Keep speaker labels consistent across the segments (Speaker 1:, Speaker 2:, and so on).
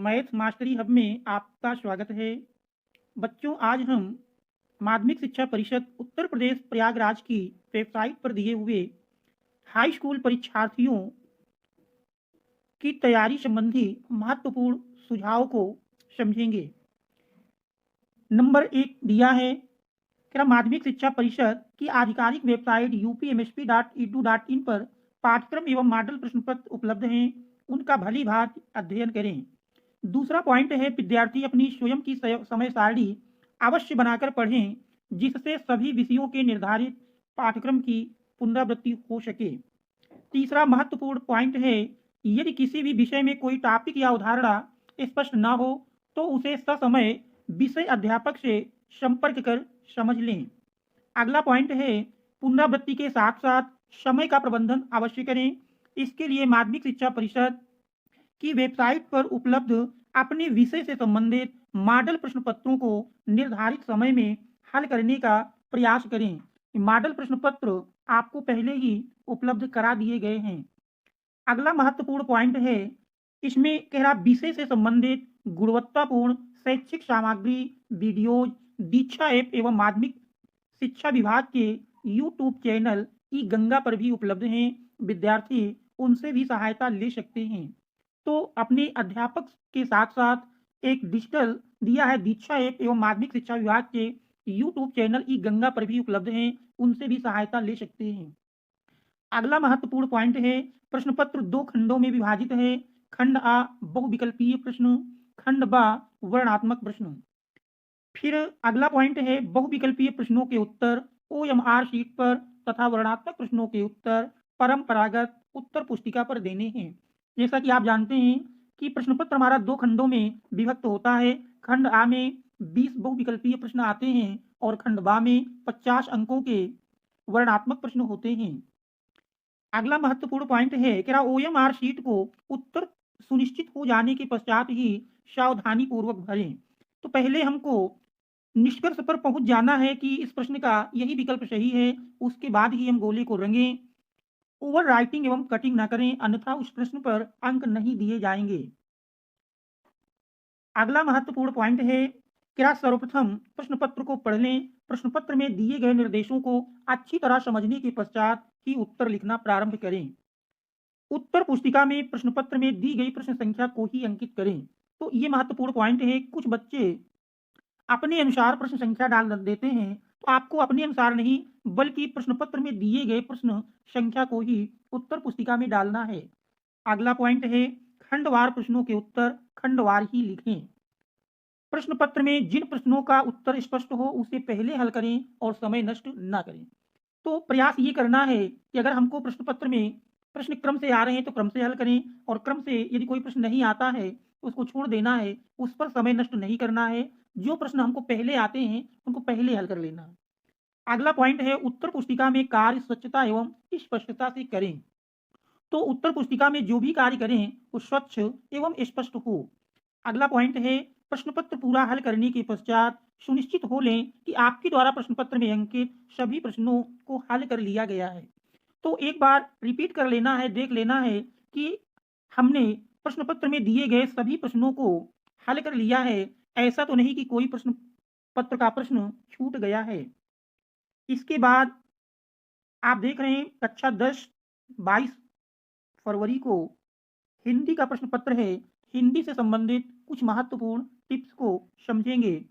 Speaker 1: Math mastery hub में आपका स्वागत है। बच्चों, आज हम माध्यमिक शिक्षा परिषद उत्तर प्रदेश प्रयागराज की वेबसाइट पर दिए हुए हाई स्कूल परीक्षार्थियों की तैयारी संबंधी महत्वपूर्ण सुझाव को समझेंगे। नंबर 1 दिया है कि माध्यमिक शिक्षा परिषद की आधिकारिक वेबसाइट upmsp.edu.in पर पाठ्यक्रम एवं मॉडल प्रश्न पत्र उपलब्ध हैं, उनका भली भांति अध्ययन करें। दूसरा पॉइंट है, विद्यार्थी अपनी स्वयं की समय सारणी अवश्य बनाकर पढ़ें, जिससे सभी विषयों के निर्धारित पाठ्यक्रम की पुनरावृत्ति हो सके। तीसरा महत्वपूर्ण पॉइंट है, यदि किसी भी विषय में कोई टॉपिक या उदाहरण स्पष्ट न हो तो उसे ससमय विषय अध्यापक से संपर्क कर समझ लें। अगला पॉइंट है, पुनरावृत्ति के साथ साथ समय का प्रबंधन अवश्य करें। इसके लिए माध्यमिक शिक्षा परिषद की वेबसाइट पर उपलब्ध अपने विषय से संबंधित मॉडल प्रश्न पत्रों को निर्धारित समय में हल करने का प्रयास करें। मॉडल प्रश्न पत्र आपको पहले ही उपलब्ध करा दिए गए हैं। अगला महत्वपूर्ण पॉइंट है, इसमें कह रहा विषय से संबंधित गुणवत्तापूर्ण शैक्षिक सामग्री वीडियोज दीक्षा ऐप एवं माध्यमिक शिक्षा विभाग के यूट्यूब चैनल ई गंगा पर भी उपलब्ध हैं। विद्यार्थी उनसे भी सहायता ले सकते हैं। तो अपने अध्यापक के साथ साथ एक डिजिटल दिया है दीक्षा ऐप एवं माध्यमिक शिक्षा विभाग के यूट्यूब चैनल ई गंगा पर भी उपलब्ध हैं, उनसे भी सहायता ले सकते हैं। अगला महत्वपूर्ण पॉइंट है, प्रश्न पत्र 2 खंडों में विभाजित है। खंड आ बहुविकल्पीय प्रश्न, खंड ब वर्णात्मक प्रश्न। फिर अगला पॉइंट है, बहुविकल्पीय प्रश्नों के उत्तर OMR शीट पर तथा वर्णात्मक प्रश्नों के उत्तर परंपरागत उत्तर पुस्तिका पर देने हैं। जैसा कि आप जानते हैं कि प्रश्न पत्र हमारा 2 खंडों में विभक्त होता है। खंड आ में 20 बहुविकल्पीय प्रश्न आते हैं और खंड बा में 50 अंकों के वर्णात्मक प्रश्न होते हैं। अगला महत्वपूर्ण पॉइंट है कि OMR शीट को उत्तर सुनिश्चित हो जाने के पश्चात ही सावधानी पूर्वक भरें। तो पहले हमको निष्कर्ष पर पहुंच जाना है कि इस प्रश्न का यही विकल्प सही है, उसके बाद ही हम गोले को रंगें। ओवर राइटिंग एवं कटिंग न करें, अन्यथा उस प्रश्न पर अंक नहीं दिए जाएंगे। अगला महत्वपूर्ण पॉइंट है, क्या सर्वप्रथम प्रश्न पत्र को पढ़ लें। प्रश्न पत्र में दिए गए निर्देशों को अच्छी तरह समझने के पश्चात ही उत्तर लिखना प्रारंभ करें। उत्तर पुस्तिका में प्रश्न पत्र में दी गई प्रश्न संख्या को ही अंकित करें। तो ये महत्वपूर्ण पॉइंट है। कुछ बच्चे अपने अनुसार प्रश्न संख्या डाल देते हैं, तो आपको अपने अनुसार नहीं बल्कि प्रश्न पत्र में दिए गए प्रश्न संख्या को ही उत्तर पुस्तिका में डालना है। अगला पॉइंट है, खंडवार प्रश्नों के उत्तर खंडवार ही लिखें। प्रश्न पत्र में जिन प्रश्नों का उत्तर स्पष्ट हो उसे पहले हल करें और समय नष्ट न करें। तो प्रयास ये करना है कि अगर हमको प्रश्न पत्र में प्रश्न क्रम से आ रहे हैं तो क्रम से हल करें, और क्रम से यदि कोई प्रश्न नहीं आता है तो उसको छोड़ देना है, उस पर समय नष्ट नहीं करना है। जो प्रश्न हमको पहले आते हैं उनको पहले हल कर लेना है। अगला पॉइंट है, उत्तर पुस्तिका में कार्य स्वच्छता एवं स्पष्टता से करें। तो उत्तर पुस्तिका में जो भी कार्य करें वो स्वच्छ एवं स्पष्ट हो। अगला पॉइंट है, प्रश्न पत्र पूरा हल करने के पश्चात सुनिश्चित हो लें कि आपके द्वारा प्रश्न पत्र में अंकित सभी प्रश्नों को हल कर लिया गया है। तो एक बार रिपीट कर लेना है, देख लेना है कि हमने प्रश्न पत्र में दिए गए सभी प्रश्नों को हल कर लिया है। ऐसा तो नहीं कि कोई प्रश्न पत्र का प्रश्न छूट गया है। इसके बाद आप देख रहे हैं कक्षा 10 22 फरवरी को हिंदी का प्रश्न पत्र है। हिंदी से संबंधित कुछ महत्वपूर्ण टिप्स को समझेंगे।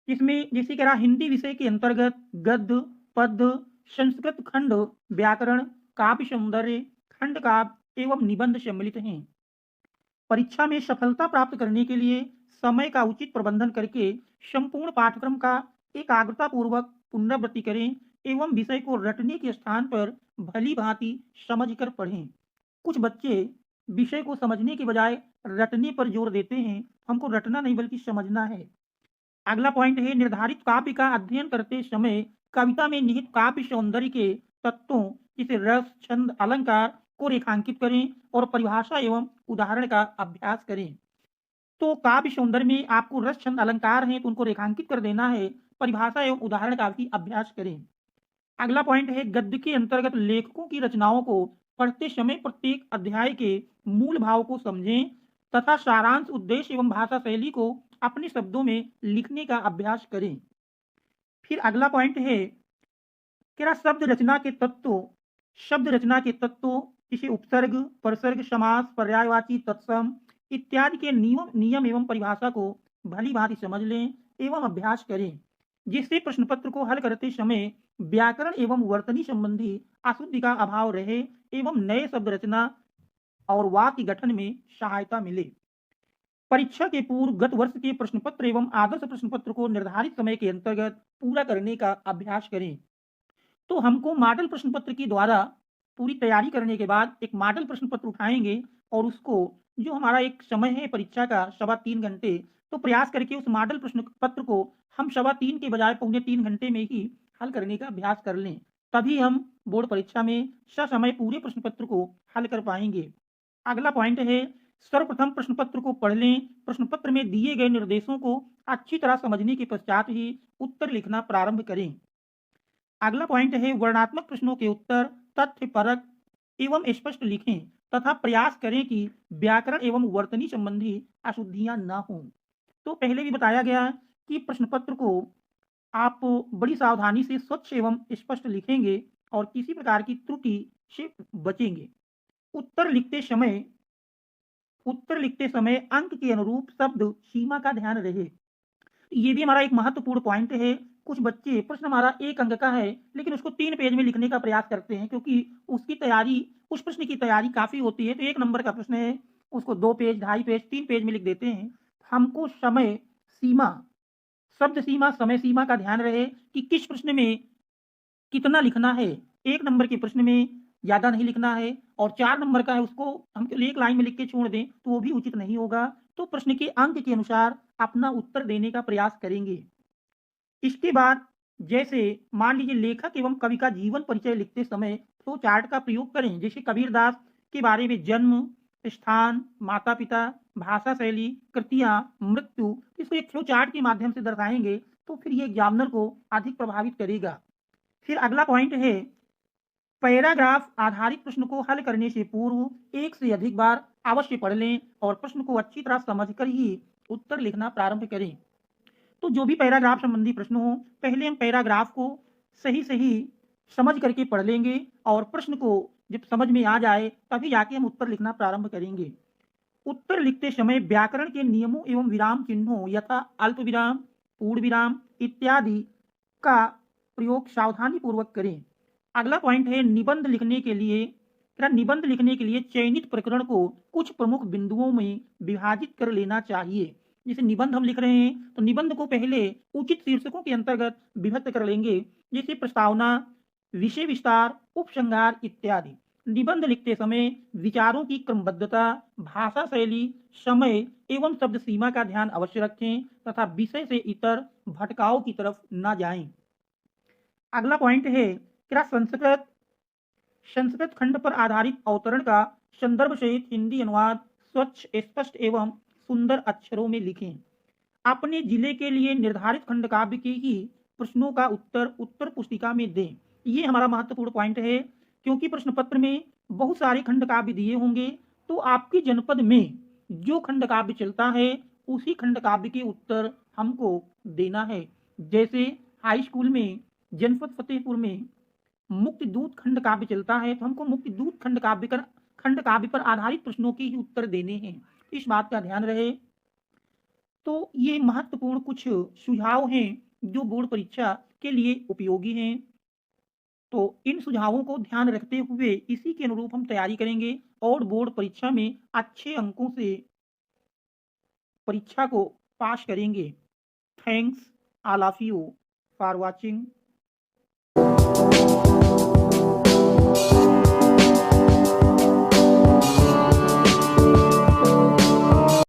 Speaker 1: इसमें जैसे कह रहा हिंदी विषय के अंतर्गत गद्य पद्य संस्कृत खंड व्याकरण काव्य सौंदर्य खंड काव्य एवं निबंध सम्मिलित हैं। परीक्षा में सफलता प्राप्त करने के लिए समय का उचित प्रबंधन करके संपूर्ण पाठ्यक्रम का एकाग्रता पूर्वक पुनरावृत्ति करें एवं विषय को रटने के स्थान पर भली भांति समझकर पढ़ें। कुछ बच्चे विषय को समझने के बजाय रटने पर जोर देते हैं। हमको रटना नहीं बल्कि समझना है। अगला पॉइंट है, निर्धारित काव्य का अध्ययन करते समय कविता में निहित काव्य सौंदर्य के तत्वों जैसे रस छंद अलंकार को रेखांकित करें और परिभाषा एवं उदाहरण का अभ्यास करें। तो काव्य सौंदर्य में आपको रस छंद अलंकार हैं तो उनको रेखांकित कर देना है, परिभाषा एवं उदाहरण का भी अभ्यास करें। अगला पॉइंट है, गद्य के अंतर्गत लेखकों की रचनाओं को पढ़ते समय प्रत्येक अध्याय के मूल भाव को समझें तथा सारांश, उद्देश्य एवं भाषा शैली को अपने शब्दों में लिखने का अभ्यास करें। फिर अगला पॉइंट है कि शब्द रचना के तत्वों जैसे उपसर्ग, परसर्ग, समास, पर्यायवाची, तत्सम इत्यादि के नियम एवं परिभाषा को भली भांति समझ लें एवं अभ्यास करें, जिससे प्रश्न पत्र को हल करते समय व्याकरण एवं वर्तनी संबंधी अशुद्धि का अभाव रहे एवं नए शब्द रचना और वाक्य गठन में सहायता मिले। परीक्षा के पूर्व गत वर्ष के प्रश्न पत्र एवं आदर्श प्रश्न पत्र को निर्धारित समय के अंतर्गत पूरा करने का अभ्यास करें। तो हमको मॉडल प्रश्न पत्र के द्वारा पूरी तैयारी करने के बाद एक मॉडल प्रश्न पत्र उठाएंगे और उसको, जो हमारा एक समय है परीक्षा का 3.25 घंटे, तो प्रयास करके उस मॉडल प्रश्न पत्र को हम 3.25 के बजाय 2.25 घंटे में ही हल करने का अभ्यास कर लें। तभी हम बोर्ड परीक्षा में ससमय पूरे प्रश्न पत्र को हल कर पाएंगे। अगला पॉइंट है, सर्वप्रथम प्रश्न पत्र को पढ़ लें। प्रश्न पत्र में दिए गए निर्देशों को अच्छी तरह समझने के पश्चात ही उत्तर लिखना प्रारंभ करें। अगला पॉइंट है, वर्णनात्मक प्रश्नों के उत्तर तथ्यपरक एवं स्पष्ट लिखें तथा प्रयास करें कि व्याकरण एवं वर्तनी संबंधी अशुद्धियां न हों। तो पहले भी बताया गया कि प्रश्न पत्र को आप बड़ी सावधानी से स्वच्छ एवं स्पष्ट लिखेंगे और किसी प्रकार की त्रुटि से बचेंगे। उत्तर लिखते समय अंक के अनुरूप शब्द सीमा का ध्यान रहे। ये भी हमारा एक महत्वपूर्ण पॉइंट है। कुछ बच्चे, प्रश्न हमारा 1 अंक का है लेकिन उसको 3 पेज में लिखने का प्रयास करते हैं, क्योंकि उस प्रश्न की तैयारी काफी होती है। तो 1 नंबर का प्रश्न है, उसको 2 पेज, 2.5 पेज, 3 पेज में लिख देते हैं। हमको शब्द सीमा, समय सीमा का ध्यान रहे कि किस प्रश्न में कितना लिखना है। 1 नंबर के प्रश्न में ज्यादा नहीं लिखना है और 4 नंबर का है उसको हम 1 लाइन में लिख के छोड़ दें तो वो भी उचित नहीं होगा। तो प्रश्न के अंक के अनुसार अपना उत्तर देने का प्रयास करेंगे। इसके बाद जैसे मान लीजिए लेखक एवं कवि का जीवन परिचय लिखते समय फ्लो चार्ट का प्रयोग करें। जैसे कबीरदास के बारे में जन्म, स्थान, माता पिता, भाषा शैली, कृतियां, मृत्यु, इसको एक फ्लो चार्ट के माध्यम से दर्शाएंगे तो फिर ये एग्जामिनर को अधिक प्रभावित करेगा। फिर अगला पॉइंट है, पैराग्राफ आधारित प्रश्न को हल करने से पूर्व 1 से अधिक बार अवश्य पढ़ लें और प्रश्न को अच्छी तरह समझकर ही उत्तर लिखना प्रारंभ करें। तो जो भी पैराग्राफ संबंधी प्रश्न हो, पहले हम पैराग्राफ को सही सही समझ करके पढ़ लेंगे और प्रश्न को जब समझ में आ जाए तभी जाके हम उत्तर लिखना प्रारंभ करेंगे। उत्तर लिखते समय व्याकरण के नियमों एवं विराम चिन्हों यथा अल्प विराम, पूर्ण विराम इत्यादि का प्रयोग सावधानी पूर्वक करें। अगला पॉइंट है, निबंध लिखने के लिए चयनित प्रकरण को कुछ प्रमुख बिंदुओं में विभाजित कर लेना चाहिए। जैसे निबंध हम लिख रहे हैं तो निबंध को पहले उचित शीर्षकों के अंतर्गत विभक्त कर लेंगे, जैसे प्रस्तावना, विषय विस्तार, उपसंहार इत्यादि। निबंध लिखते समय विचारों की क्रमबद्धता, भाषा शैली, समय एवं शब्द सीमा का ध्यान अवश्य रखें तथा विषय से इतर भटकाव की तरफ न जाएं। अगला पॉइंट है, क्या संस्कृत खंड पर आधारित अवतरण का संदर्भ सहित हिंदी अनुवाद स्वच्छ, स्पष्ट एवं सुंदर अक्षरों में लिखें। अपने जिले के लिए निर्धारित खंड काव्य के ही प्रश्नों का उत्तर पुस्तिका में दें। ये हमारा महत्वपूर्ण पॉइंट है, क्योंकि प्रश्न पत्र में बहुत सारे खंड काव्य दिए होंगे तो आपके जनपद में जो खंड काव्य चलता है उसी खंड काव्य के उत्तर हमको देना है। जैसे हाई स्कूल में जनपद फतेहपुर में मुक्ति दूत खंड काव्य चलता है तो हमको मुक्ति दूत खंड काव्य पर आधारित प्रश्नों के ही उत्तर देने हैं। इस बात का ध्यान रहे। तो ये महत्वपूर्ण कुछ सुझाव हैं जो बोर्ड परीक्षा के लिए उपयोगी हैं। तो इन सुझावों को ध्यान रखते हुए इसी के अनुरूप हम तैयारी करेंगे और बोर्ड परीक्षा में अच्छे अंकों से परीक्षा को पास करेंगे। Thanks all of you for watching.